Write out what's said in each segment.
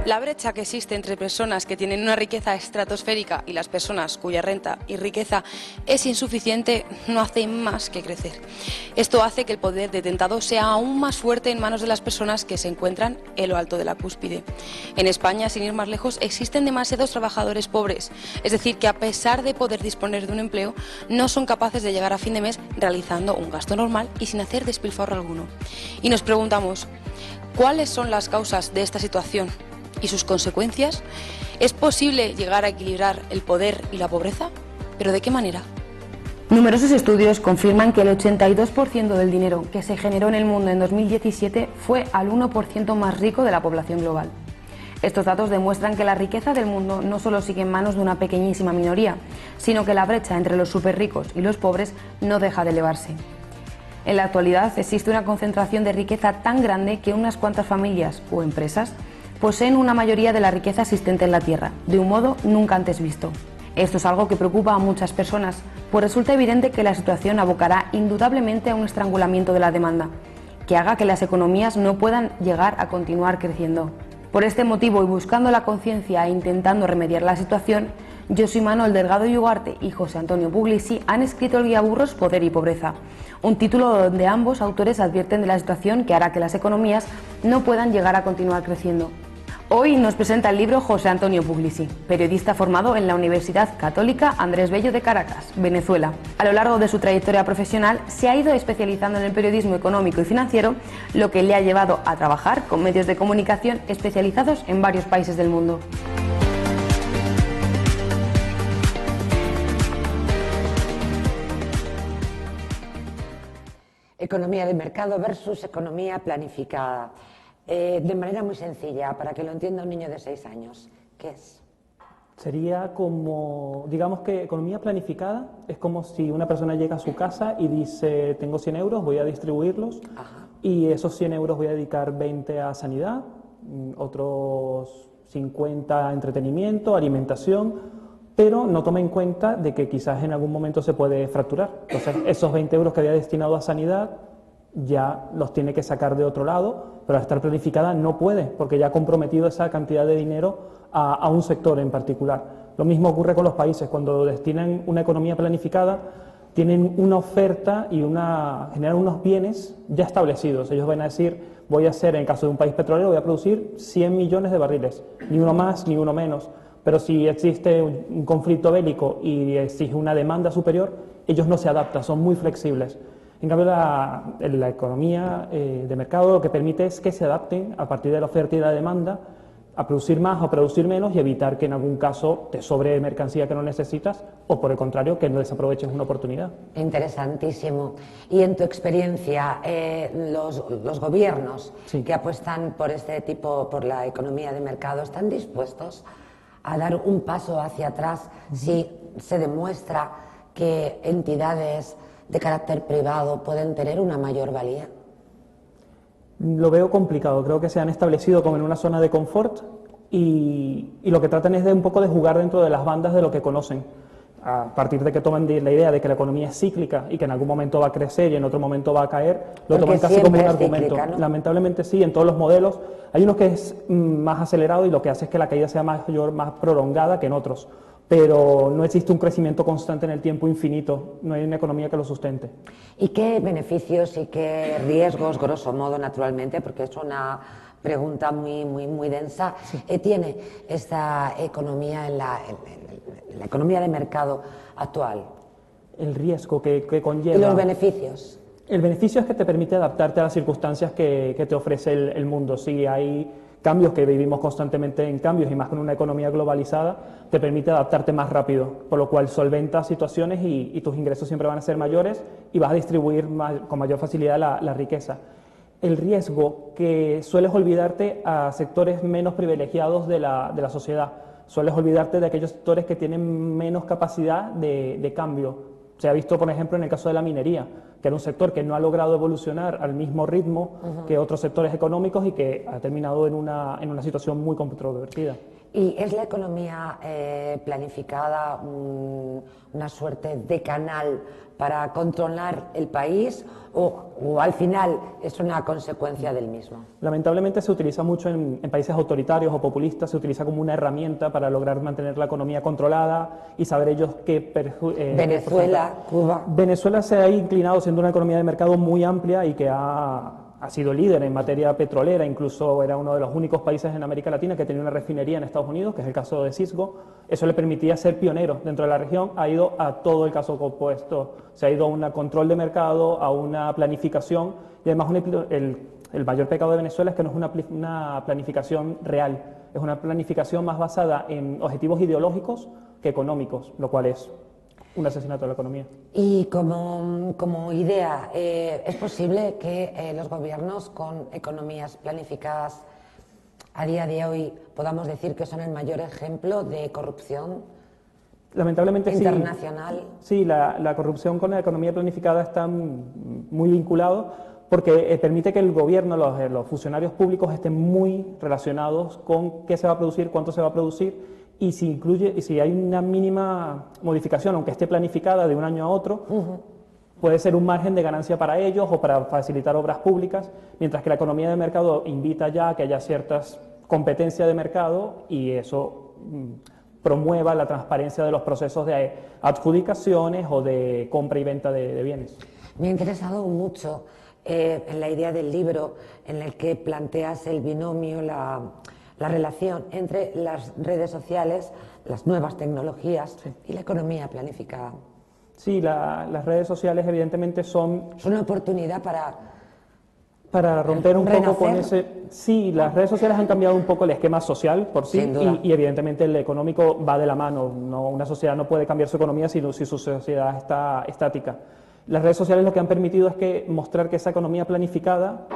La brecha que existe entre personas que tienen una riqueza estratosférica y las personas cuya renta y riqueza es insuficiente no hace más que crecer. Esto hace que el poder detentado sea aún más fuerte en manos de las personas que se encuentran en lo alto de la cúspide. En España, sin ir más lejos, existen demasiados trabajadores pobres, es decir, que a pesar de poder disponer de un empleo, no son capaces de llegar a fin de mes realizando un gasto normal y sin hacer despilfarro alguno. Y nos preguntamos, ¿cuáles son las causas de esta situación y sus consecuencias? ¿Es posible llegar a equilibrar el poder y la pobreza? ¿Pero de qué manera? Numerosos estudios confirman que el 82% del dinero que se generó en el mundo en 2017 fue al 1% más rico de la población global. Estos datos demuestran que la riqueza del mundo no solo sigue en manos de una pequeñísima minoría, sino que la brecha entre los superricos y los pobres no deja de elevarse. En la actualidad existe una concentración de riqueza tan grande que unas cuantas familias o empresas poseen una mayoría de la riqueza existente en la Tierra, de un modo nunca antes visto. Esto es algo que preocupa a muchas personas, pues resulta evidente que la situación abocará indudablemente a un estrangulamiento de la demanda, que haga que las economías no puedan llegar a continuar creciendo. Por este motivo y buscando la conciencia e intentando remediar la situación, José Manuel Delgado y Ugarte y José Antonio Puglisi han escrito el guía Burros Poder y Pobreza, un título donde ambos autores advierten de la situación que hará que las economías no puedan llegar a continuar creciendo. Hoy nos presenta el libro José Antonio Puglisi, periodista formado en la Universidad Católica Andrés Bello de Caracas, Venezuela. A lo largo de su trayectoria profesional se ha ido especializando en el periodismo económico y financiero, lo que le ha llevado a trabajar con medios de comunicación especializados en varios países del mundo. Economía de mercado versus economía planificada. De manera muy sencilla, para que lo entienda un niño de 6 años, ¿qué es? Sería como, digamos que economía planificada es como si una persona llega a su casa y dice, tengo 100 euros, voy a distribuirlos. Ajá. Y esos 100 euros voy a dedicar 20 a sanidad, otros 50 a entretenimiento, alimentación, pero no toma en cuenta de que quizás en algún momento se puede fracturar. Entonces, esos 20 euros que había destinado a sanidad ya los tiene que sacar de otro lado, pero al estar planificada no puede, porque ya ha comprometido esa cantidad de dinero a un sector en particular. Lo mismo ocurre con los países, cuando destinan una economía planificada, tienen una oferta y generan unos bienes ya establecidos. Ellos van a decir, voy a hacer, en el caso de un país petrolero, voy a producir 100 millones de barriles, ni uno más ni uno menos. Pero si existe un conflicto bélico y exige una demanda superior, ellos no se adaptan, son muy flexibles. En cambio, la economía de mercado lo que permite es que se adapten a partir de la oferta y la demanda a producir más o producir menos y evitar que en algún caso te sobre mercancía que no necesitas o, por el contrario, que no desaproveches una oportunidad. Interesantísimo. Y en tu experiencia, los gobiernos sí, que apuestan por este tipo, por la economía de mercado, ¿están dispuestos a dar un paso hacia atrás si se demuestra que entidades de carácter privado pueden tener una mayor valía? Lo veo complicado, creo que se han establecido como en una zona de confort y lo que tratan es de un poco de jugar dentro de las bandas de lo que conocen, a partir de que toman la idea de que la economía es cíclica y que en algún momento va a crecer y en otro momento va a caer, lo toman casi como un argumento. Cíclica, ¿no? Lamentablemente sí, en todos los modelos hay unos que es más acelerado y lo que hace es que la caída sea mayor, más prolongada que en otros. Pero no existe un crecimiento constante en el tiempo infinito, no hay una economía que lo sustente. ¿Y qué beneficios y qué riesgos, grosso modo, naturalmente, porque es una pregunta muy densa, sí, tiene esta economía en la economía de mercado actual? El riesgo que conlleva. ¿Y los beneficios? El beneficio es que te permite adaptarte a las circunstancias que te ofrece el mundo. Si hay cambios, que vivimos constantemente en cambios y más con una economía globalizada, te permite adaptarte más rápido, por lo cual solventas situaciones y tus ingresos siempre van a ser mayores y vas a distribuir con mayor facilidad la riqueza. El riesgo, que sueles olvidarte a sectores menos privilegiados de la sociedad, sueles olvidarte de aquellos sectores que tienen menos capacidad de cambio. Se ha visto, por ejemplo, en el caso de la minería, que era un sector que no ha logrado evolucionar al mismo ritmo que otros sectores económicos y que ha terminado en una situación muy controvertida. ¿Y es la economía planificada una suerte de canal para controlar el país o al final es una consecuencia del mismo? Lamentablemente se utiliza mucho en países autoritarios o populistas, se utiliza como una herramienta para lograr mantener la economía controlada y saber ellos qué... Venezuela, Cuba... Venezuela se ha inclinado siendo una economía de mercado muy amplia y que ha sido líder en materia petrolera, incluso era uno de los únicos países en América Latina que tenía una refinería en Estados Unidos, que es el caso de Cisco. Eso le permitía ser pionero dentro de la región, ha ido a todo el caso opuesto, se ha ido a un control de mercado, a una planificación, y además el mayor pecado de Venezuela es que no es una planificación real, es una planificación más basada en objetivos ideológicos que económicos, lo cual es un asesinato de la economía. Y como idea, ¿es posible que los gobiernos con economías planificadas a día de hoy podamos decir que son el mayor ejemplo de corrupción lamentablemente internacional? Sí, la corrupción con la economía planificada está muy vinculado porque permite que el gobierno, los funcionarios públicos estén muy relacionados con qué se va a producir, cuánto se va a producir, y si hay una mínima modificación, aunque esté planificada de un año a otro, puede ser un margen de ganancia para ellos o para facilitar obras públicas, mientras que la economía de mercado invita ya a que haya ciertas competencias de mercado y eso promueva la transparencia de los procesos de adjudicaciones o de compra y venta de bienes. Me ha interesado mucho en la idea del libro en el que planteas el binomio, la relación entre las redes sociales, las nuevas tecnologías y la economía planificada. Sí, las redes sociales evidentemente son una oportunidad para romper un poco con ese... Sí, las redes sociales han cambiado un poco el esquema social por sí y evidentemente el económico va de la mano. Una sociedad no puede cambiar su economía si su sociedad está estática. Las redes sociales lo que han permitido es mostrar que esa economía planificada,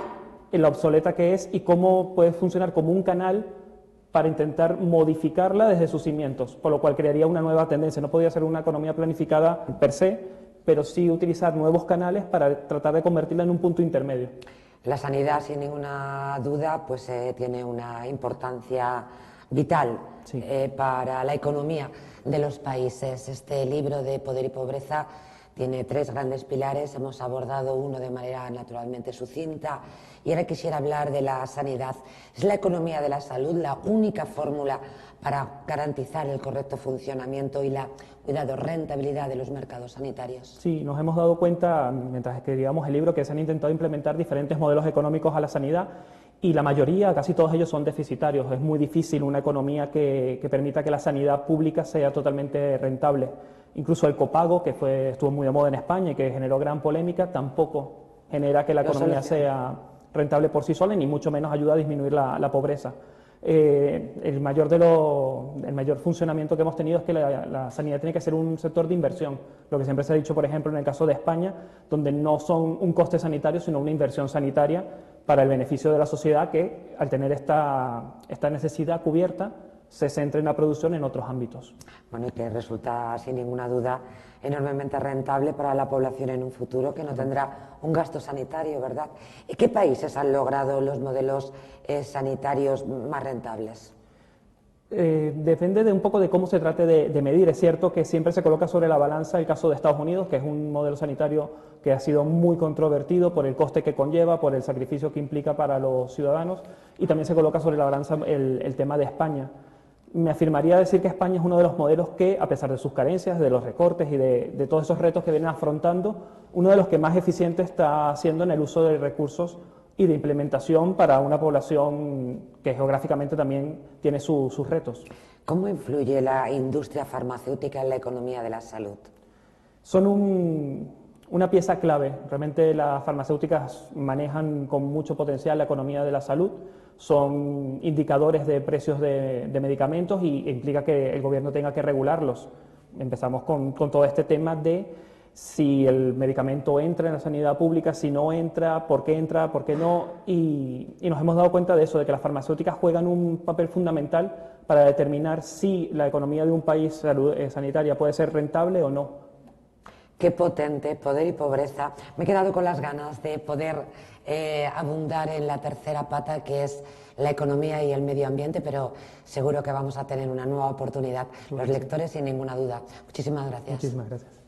en la obsoleta que es y cómo puede funcionar como un canal para intentar modificarla desde sus cimientos, por lo cual crearía una nueva tendencia. No podría ser una economía planificada per se, pero sí utilizar nuevos canales para tratar de convertirla en un punto intermedio. La sanidad, sin ninguna duda, pues tiene una importancia vital para la economía de los países. Este libro de Poder y Pobreza tiene 3 grandes pilares, hemos abordado uno de manera naturalmente sucinta y ahora quisiera hablar de la sanidad. ¿Es la economía de la salud la única fórmula para garantizar el correcto funcionamiento y la rentabilidad de los mercados sanitarios? Sí, nos hemos dado cuenta, mientras escribíamos el libro, que se han intentado implementar diferentes modelos económicos a la sanidad y la mayoría, casi todos ellos, son deficitarios. Es muy difícil una economía que permita que la sanidad pública sea totalmente rentable. Incluso el copago, que estuvo muy de moda en España y que generó gran polémica, tampoco genera que la economía sea rentable por sí sola, ni mucho menos ayuda a disminuir la pobreza. El mayor funcionamiento que hemos tenido es que la sanidad tiene que ser un sector de inversión, lo que siempre se ha dicho, por ejemplo, en el caso de España, donde no son un coste sanitario, sino una inversión sanitaria para el beneficio de la sociedad que, al tener esta necesidad cubierta, se centra en la producción en otros ámbitos. Bueno, y que resulta, sin ninguna duda, enormemente rentable para la población en un futuro que no tendrá un gasto sanitario, ¿verdad? ¿Y qué países han logrado los modelos sanitarios más rentables? Depende de un poco de cómo se trate de medir. Es cierto que siempre se coloca sobre la balanza el caso de Estados Unidos, que es un modelo sanitario que ha sido muy controvertido por el coste que conlleva, por el sacrificio que implica para los ciudadanos, y también se coloca sobre la balanza el tema de España. Me afirmaría a decir que España es uno de los modelos que, a pesar de sus carencias, de los recortes y de todos esos retos que vienen afrontando, uno de los que más eficiente está siendo en el uso de recursos y de implementación para una población que geográficamente también tiene sus retos. ¿Cómo influye la industria farmacéutica en la economía de la salud? Son una pieza clave. Realmente las farmacéuticas manejan con mucho potencial la economía de la salud. Son indicadores de precios de medicamentos y implica que el gobierno tenga que regularlos. Empezamos con todo este tema de si el medicamento entra en la sanidad pública, si no entra, por qué no, y nos hemos dado cuenta de eso, de que las farmacéuticas juegan un papel fundamental para determinar si la economía de un país sanitaria puede ser rentable o no. Qué potente, Poder y Pobreza. Me he quedado con las ganas de poder abundar en la tercera pata, que es la economía y el medio ambiente, pero seguro que vamos a tener una nueva oportunidad, los lectores, sin ninguna duda. Muchísimas gracias. Muchísimas gracias.